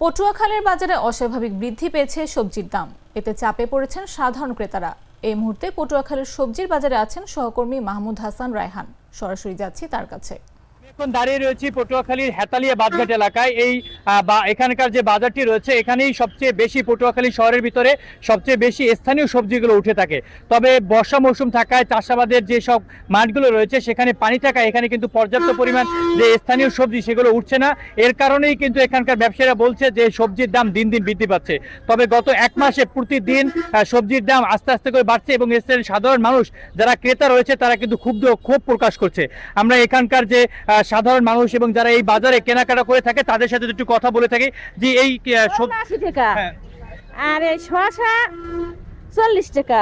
পটুয়াখালীর বাজারে অস্বাভাবিক বৃদ্ধি পেয়েছে সবজির দাম। এতে চাপে পড়েছেন সাধারণ ক্রেতারা। এই মুহূর্তে পটুয়াখালীর সবজির বাজারে আছেন সহকর্মী মাহমুদ হাসান রায়হান। সরাসরি যাচ্ছি তার কাছে। এখন দাঁড়িয়ে রয়েছি পটুয়াখালীর হেতালিয়া বাদঘাট এলাকায়। এখানকার যে বাজারটি রয়েছে এখানেই সবচেয়ে বেশি পটুয়াখালী শহরের ভিতরে সবচেয়ে বেশি স্থানীয় সবজিগুলো উঠে থাকে। তবে বর্ষা মৌসুম থাকায় চাষাবাদের যে সব মাঠগুলো রয়েছে সেখানে পানি থাকায় এখানে কিন্তু পর্যাপ্ত পরিমাণ যে স্থানীয় সবজি সেগুলো উঠছে না। এর কারণেই কিন্তু এখানকার ব্যবসায়ীরা বলছে যে সবজির দাম দিন দিন বৃদ্ধি পাচ্ছে। তবে গত এক মাসে প্রতিদিন সবজির দাম আস্তে আস্তে করে বাড়ছে এবং এর সাধারণ মানুষ যারা ক্রেতা রয়েছে তারা কিন্তু ক্ষোভ প্রকাশ করছে। আমরা এখানকার যে সাধারণ মানুষ এবং যারা এই বাজারে কেনাকাটা করে থাকে তাদের সাথে একটু কথা বলে থাকি যে এই 80 টাকা আর এই শসা 40 টাকা,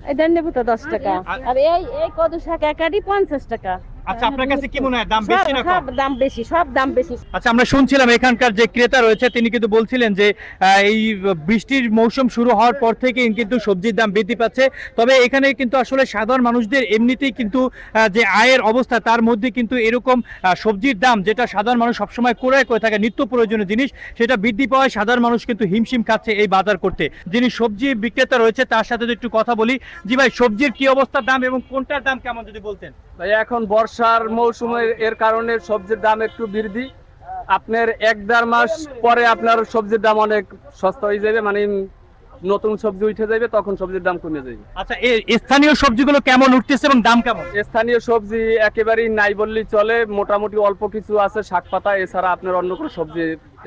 এই ধনেপাতা 10 টাকা, আর এই কদু শাক একাডি 50 টাকা। আচ্ছা, আপনার কাছে কি মনে হয় দাম বেশি না কম? সব দাম বেশি, সব দাম বেশি। আচ্ছা, আমরা শুনছিলাম এখানকার যে ক্রেতা রয়েছে তিনি কিন্তু বলছিলেন যে এই বৃষ্টির মৌসুম শুরু হওয়ার পর থেকেই কিন্তু সবজির দাম বৃদ্ধি পাচ্ছে। তবে এখানে কিন্তু আসলে সাধারণ মানুষদের এমনিতেই কিন্তু যে আয়ের অবস্থা তার মধ্যে কিন্তু এরকম সবজির দাম যেটা সাধারণ মানুষ সবসময় ক্রয় করে থাকে নিত্য প্রয়োজনীয় জিনিস, সেটা বৃদ্ধি পাওয়ায় সাধারণ মানুষ কিন্তু হিমশিম খাচ্ছে এই বাজার করতে। যিনি সবজি বিক্রেতা রয়েছে তার সাথে একটু কথা বলি। জি ভাই, সবজির কি অবস্থার দাম এবং কোনটার দাম কেমন যদি বলতেন? ভাই, এখন বর্ষার মৌসুমে এর কারণে সবজির দাম একটু বৃদ্ধি। আপনার 1-1.5 মাস পরে আপনার সবজির দাম অনেক সস্তা হয়ে যাবে, মানে নতুন সবজি উঠে যাবে, তখন সবজির দাম কমে যাবে। আচ্ছা, এই স্থানীয় সবজিগুলো কেমন উঠতেছে এবং দাম কেমন? স্থানীয় সবজি একেবারেই নাই বললেই চলে, মোটামুটি অল্প কিছু আছে শাক পাতা, এছাড়া আপনার অন্য কোনো সবজি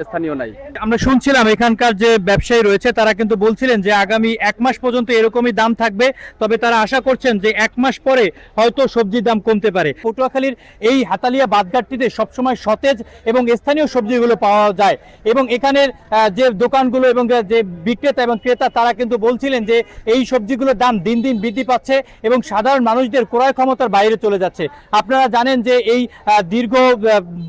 স্থানীয় নাই। আমরা শুনছিলাম এখানকার যে ব্যবসায়ী রয়েছে তারা কিন্তু বলছিলেন যে আগামী 1 মাস পর্যন্ত এরকমই দাম থাকবে। তবে তারা আশা করছেন যে 1 মাস পরে হয়তো সবজির দাম কমতে পারে। পটুয়াখালীর এই হাতালিয়া বাদঘাটটিতে সবসময় সতেজ এবং স্থানীয় সবজিগুলো পাওয়া যায় এবং এখানের যে দোকানগুলো এবং যে বিক্রেতা এবং ক্রেতা তারা কিন্তু বলছিলেন যে এই সবজিগুলোর দাম দিন দিন বৃদ্ধি পাচ্ছে এবং সাধারণ মানুষদের ক্রয় ক্ষমতার বাইরে চলে যাচ্ছে। আপনারা জানেন যে এই দীর্ঘ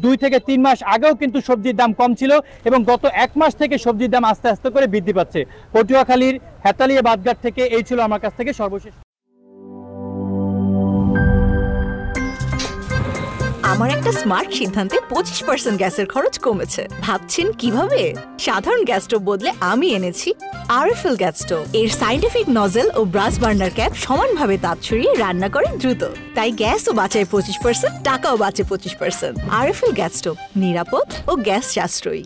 2 থেকে 3 মাস আগেও কিন্তু সবজির দাম কম ছিল এবং গত 1 মাস থেকে সবজির দাম আস্তে আস্তে করে বৃদ্ধি পাচ্ছে। পটুয়াখালীর হেতালিয়া বাদঘাট থেকে এই ছিল আমার কাছ থেকে সর্বশেষ। আমার একটা স্মার্ট সিদ্ধান্তে 25% গ্যাসের খরচ কমেছে। ভাবছেন কিভাবে? সাধারণ গ্যাস স্টোভ বদলে আমি এনেছি আরএফএল গ্যাস স্টোভ। এর সাইন্টিফিক নজল ও ব্রাস বার্নার ক্যাপ সমানভাবে তাপ ছড়িয়ে রান্না করে দ্রুত, তাই গ্যাসও বাঁচায় 25%, টাকাও বাঁচে 25%। আরএফএল গ্যাস স্টোভ নিরাপদ ও গ্যাস সাশ্রয়ী।